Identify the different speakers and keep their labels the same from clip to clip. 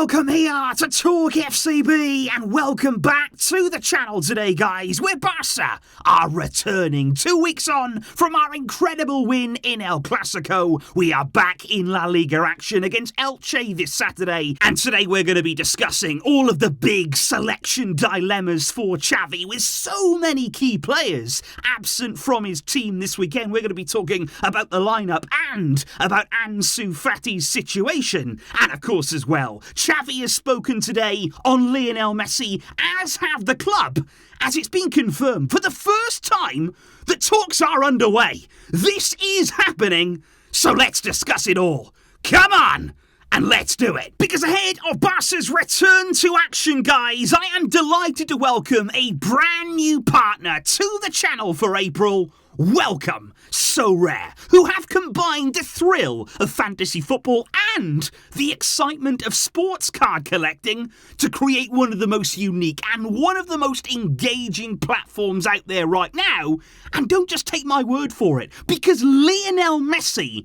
Speaker 1: welcome here to TalkFCB and welcome back to the channel today, guys, where Barça are returning 2 weeks on from our incredible win in El Clasico. We are back in La Liga action against Elche this Saturday, and today we're going to be discussing all of the big selection dilemmas for Xavi, with so many key players absent from his team this weekend. We're going to be talking about the lineup and about Ansu Fati's situation, and of course as well, Xavi has spoken today on Lionel Messi, as have the club, as it's been confirmed for the first time that talks are underway. This is happening, so let's discuss it all. Come on! And let's do it. Because ahead of Barca's return to action, guys, I am delighted to welcome a brand new partner to the channel for April. Welcome, So Rare, who have combined the thrill of fantasy football and the excitement of sports card collecting to create one of the most unique and one of the most engaging platforms out there right now. And don't just take my word for it, because Lionel Messi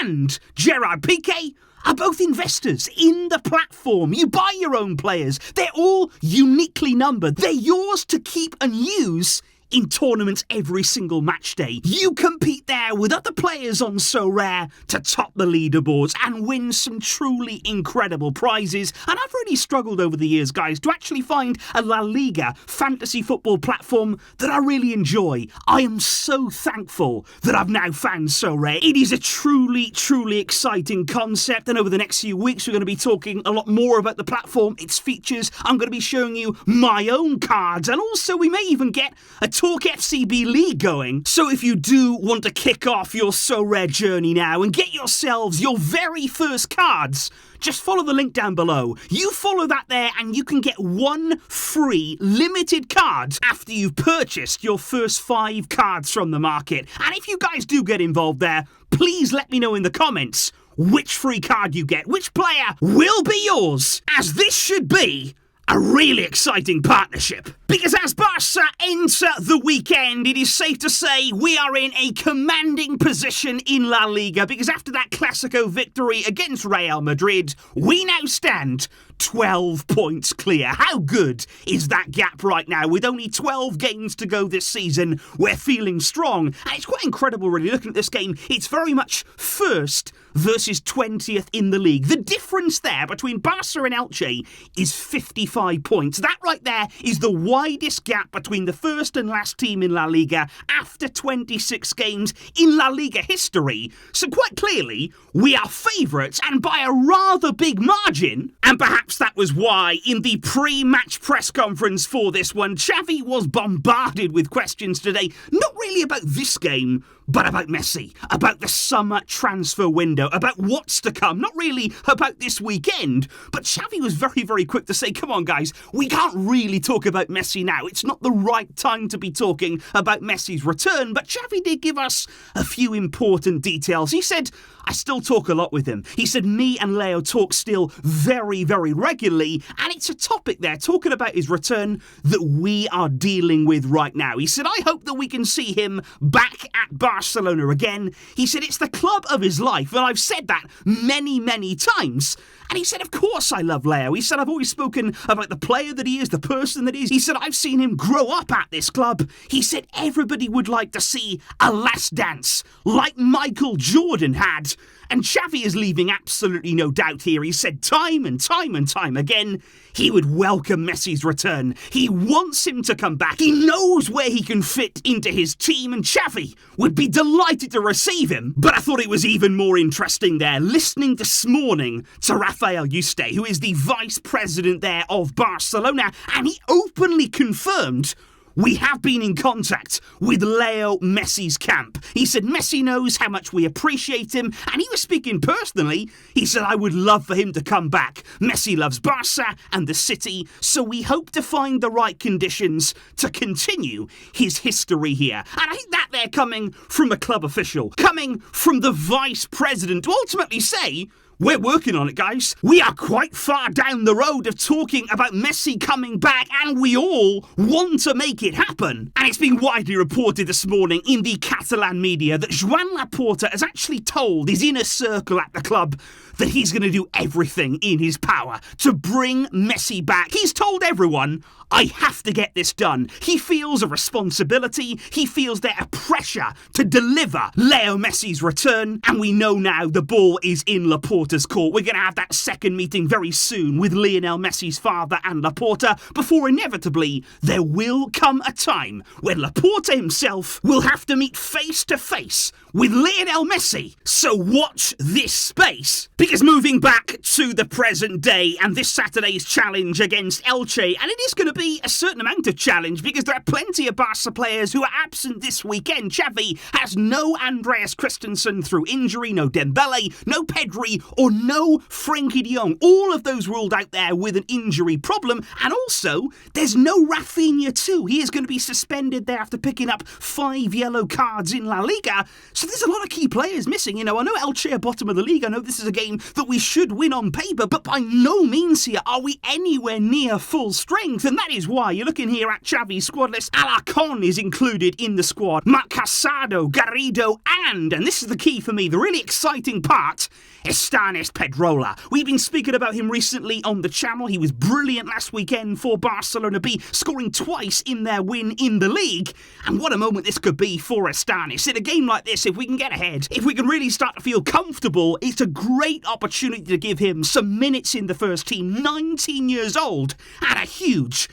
Speaker 1: and Gerard Piqué are both investors in the platform. You buy your own players. They're all uniquely numbered. They're yours to keep and use in tournaments every single match day. You compete there with other players on So Rare to top the leaderboards and win some truly incredible prizes. And I've really struggled over the years, guys, to actually find a La Liga fantasy football platform that I really enjoy. I am so thankful that I've now found So Rare. It is a truly, truly exciting concept, and over the next few weeks we're going to be talking a lot more about the platform, its features. I'm going to be showing you my own cards, and also we may even get a TalkFCB League going. So if you do want to kick off your So Rare journey now and get yourselves your very first cards, just follow the link down below. You follow that there and you can get one free limited card after you've purchased your first 5 cards from the market. And if you guys do get involved there, please let me know in the comments which free card you get, which player will be yours, as this should be a really exciting partnership. Because as Barca enter the weekend, it is safe to say we are in a commanding position in La Liga, because after that Clasico victory against Real Madrid, we now stand 12 points clear. How good is that gap right now? With only 12 games to go this season, we're feeling strong. And it's quite incredible, really, looking at this game. It's very much first versus 20th in the league. The difference there between Barca and Elche is 55 points. That right there is the widest gap between the first and last team in La Liga after 26 games in La Liga history. So quite clearly, we are favourites, and by a rather big margin. And perhaps that was why, in the pre-match press conference for this one, Xavi was bombarded with questions today, not really about this game, but about Messi, about the summer transfer window, about what's to come, not really about this weekend. But Xavi was very, very quick to say, come on guys, we can't really talk about Messi now. It's not the right time to be talking about Messi's return. But Xavi did give us a few important details. He said, I still talk a lot with him. He said, me and Leo talk still very, very regularly, and it's a topic there, talking about his return, that we are dealing with right now. He said, I hope that we can see him back at Barcelona again. He said, it's the club of his life, and I've said that many, many times. And he said, of course I love Leo. He said, I've always spoken about the player that he is, the person that he is. He said, I've seen him grow up at this club. He said, everybody would like to see a last dance like Michael Jordan had. And Xavi is leaving absolutely no doubt here. He said time and time and time again, he would welcome Messi's return. He wants him to come back. He knows where he can fit into his team, and Xavi would be delighted to receive him. But I thought it was even more interesting there, listening this morning to Rafael Yuste, who is the vice president there of Barcelona, and he openly confirmed, we have been in contact with Leo Messi's camp. He said Messi knows how much we appreciate him, and he was speaking personally. He said, I would love for him to come back. Messi loves Barca and the city, so we hope to find the right conditions to continue his history here. And I think that they're coming from a club official, coming from the vice president, to ultimately say, We're working on it, guys. We are quite far down the road of talking about Messi coming back, and we all want to make it happen. And it's been widely reported this morning in the Catalan media that Joan Laporta has actually told his inner circle at the club that he's going to do everything in his power to bring Messi back. He's told everyone, I have to get this done. He feels a responsibility. He feels there's a pressure to deliver Leo Messi's return. And we know now the ball is in Laporta's court. We're going to have that second meeting very soon with Lionel Messi's father and Laporta before inevitably there will come a time when Laporta himself will have to meet face to face with Lionel Messi. So watch this space. Because moving back to the present day and this Saturday's challenge against Elche, and it is going to be a certain amount of challenge because there are plenty of Barca players who are absent this weekend. Xavi has no Andreas Christensen through injury, no Dembele, no Pedri, or no Frenkie de Jong. All of those ruled out there with an injury problem. And also, there's no Rafinha too. He is going to be suspended there after picking up 5 yellow cards in La Liga. So there's a lot of key players missing. I know Elche are bottom of the league. I know this is a game that we should win on paper, but by no means here are we anywhere near full strength. And that is why you're looking here at Xavi's squad list. Alarcon is included in the squad. Marc Casado, Garrido, and this is the key for me, the really exciting part, Estanis Pedrola. We've been speaking about him recently on the channel. He was brilliant last weekend for Barcelona B, scoring twice in their win in the league. And what a moment this could be for Estanis. In a game like this, if we can get ahead, if we can really start to feel comfortable, it's a great opportunity to give him some minutes in the first team. 19 years old and a huge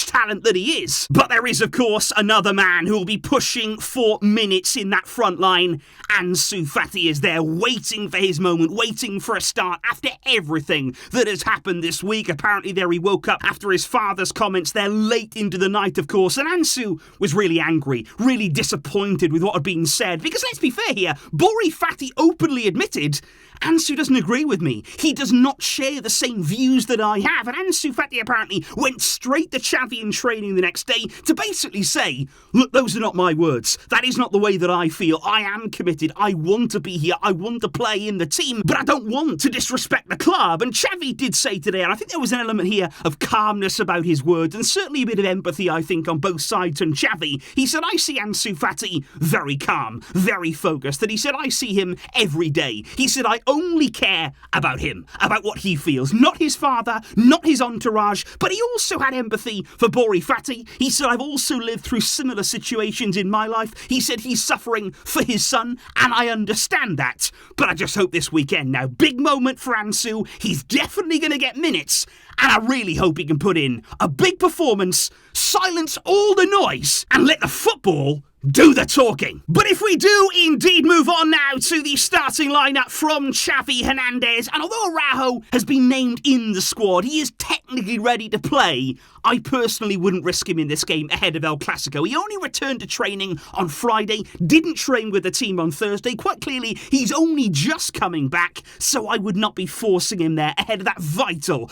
Speaker 1: talent that he is. But there is, of course, another man who will be pushing for minutes in that front line. Ansu Fati is there waiting for his moment, waiting for a start after everything that has happened this week. Apparently there he woke up after his father's comments there late into the night, of course, and Ansu was really angry, really disappointed with what had been said, because let's be fair here, Bori Fati openly admitted Ansu doesn't agree with me. He does not share the same views that I have. And Ansu Fati apparently went straight to Xavi in training the next day to basically say, look, those are not my words. That is not the way that I feel. I am committed. I want to be here. I want to play in the team, but I don't want to disrespect the club. And Xavi did say today, and I think there was an element here of calmness about his words and certainly a bit of empathy, I think, on both sides from Xavi. He said, I see Ansu Fati very calm, very focused. And he said, I see him every day. He said, I only care about him, about what he feels, not his father, not his entourage, but he also had empathy for Bori Fati. He said, I've also lived through similar situations in my life. He said he's suffering for his son, and I understand that. But I just hope this weekend now, big moment for Ansu. He's definitely going to get minutes, and I really hope he can put in a big performance, silence all the noise, and let the football do the talking. But if we do indeed move on now to the starting lineup from Xavi Hernandez, and although Araujo has been named in the squad, he is technically ready to play. I personally wouldn't risk him in this game ahead of El Clasico. He only returned to training on Friday, didn't train with the team on Thursday. Quite clearly, he's only just coming back, so I would not be forcing him there ahead of that vital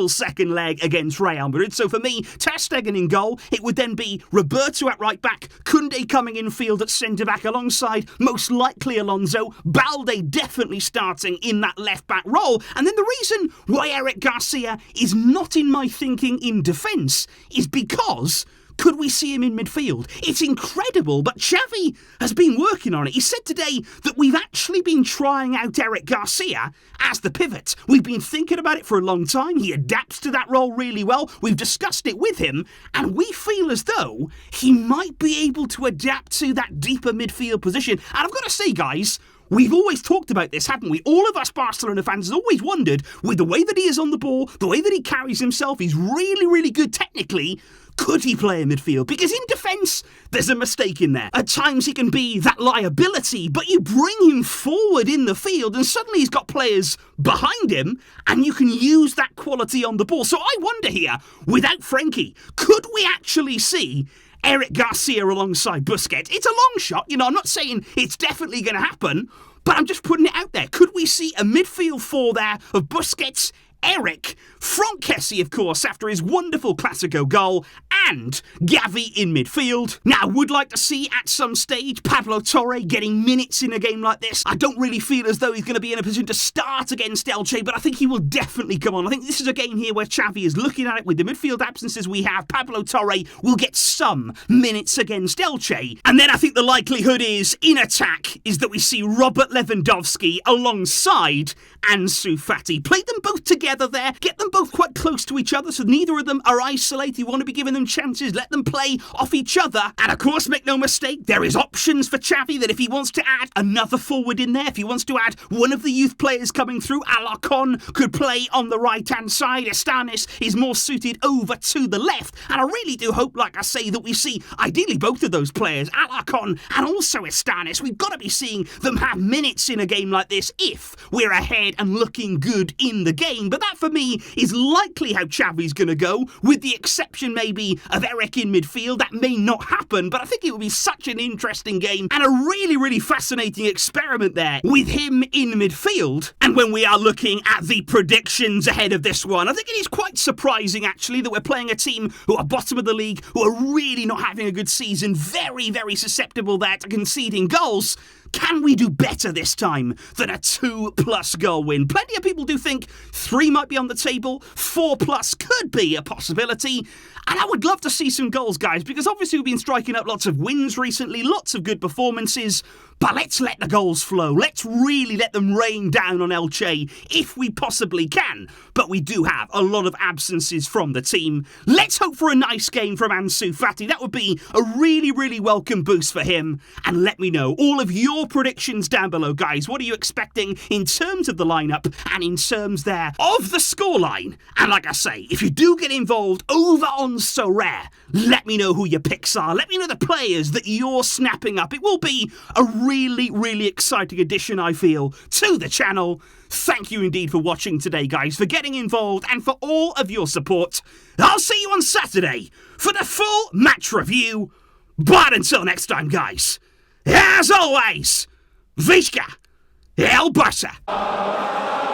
Speaker 1: second leg against Real Madrid. So for me, Ter Stegen in goal. It would then be Roberto at right back, Koundé coming in field at centre-back alongside, most likely Alonso, Balde definitely starting in that left-back role. And then the reason why Eric Garcia is not in my thinking in defence is because could we see him in midfield? It's incredible, but Xavi has been working on it. He said today that we've actually been trying out Eric Garcia as the pivot. We've been thinking about it for a long time. He adapts to that role really well. We've discussed it with him, and we feel as though he might be able to adapt to that deeper midfield position. And I've got to say, guys, we've always talked about this, haven't we? All of us Barcelona fans have always wondered, with the way that he is on the ball, the way that he carries himself, he's really good technically. Could he play in midfield? Because in defence, there's a mistake in there. At times he can be that liability, but you bring him forward in the field and suddenly he's got players behind him and you can use that quality on the ball. So I wonder here, without Frenkie, could we actually see Eric Garcia alongside Busquets? It's a long shot, I'm not saying it's definitely going to happen, but I'm just putting it out there. Could we see a midfield four there of Busquets, Eric, Franck Kessie, of course, after his wonderful Clasico goal, and Xavi in midfield. Now, I would like to see at some stage Pablo Torre getting minutes in a game like this. I don't really feel as though he's going to be in a position to start against Elche, but I think he will definitely come on. I think this is a game here where Xavi is looking at it with the midfield absences we have. Pablo Torre will get some minutes against Elche. And then I think the likelihood is, in attack, is that we see Robert Lewandowski alongside Ansu Fati. Play them both together there, get them both quite close to each other so neither of them are isolated. You want to be giving them chances, let them play off each other. And of course, make no mistake, there is options for Xavi that if he wants to add another forward in there, if he wants to add one of the youth players coming through, Alarcon could play on the right-hand side. Estanis is more suited over to the left. And I really do hope, like I say, that we see ideally both of those players, Alarcon and also Estanis. We've got to be seeing them have minutes in a game like this if we're ahead and looking good in the game. But that for me is likely how Xavi's going to go, with the exception maybe of Eric in midfield. That may not happen, but I think it will be such an interesting game and a really, really fascinating experiment there with him in midfield. And when we are looking at the predictions ahead of this one, I think it is quite surprising actually that we're playing a team who are bottom of the league, who are really not having a good season, very, very susceptible there to conceding goals. Can we do better this time than a 2+ goal win? Plenty of people do think 3 might be on the table, 4+ could be a possibility. And I would love to see some goals, guys, because obviously we've been striking up lots of wins recently, lots of good performances. But let's let the goals flow. Let's really let them rain down on Elche if we possibly can. But we do have a lot of absences from the team. Let's hope for a nice game from Ansu Fati. That would be a really, really welcome boost for him. And let me know all of your predictions down below, guys. What are you expecting in terms of the lineup and in terms there of the scoreline? And like I say, if you do get involved over on So Rare, let me know who your picks are. Let me know the players that you're snapping up. It will be a really, really exciting addition, I feel, to the channel. Thank you indeed for watching today, guys, for getting involved and for all of your support. I'll see you on Saturday for the full match review. But until next time, guys, as always, Visca El Barça.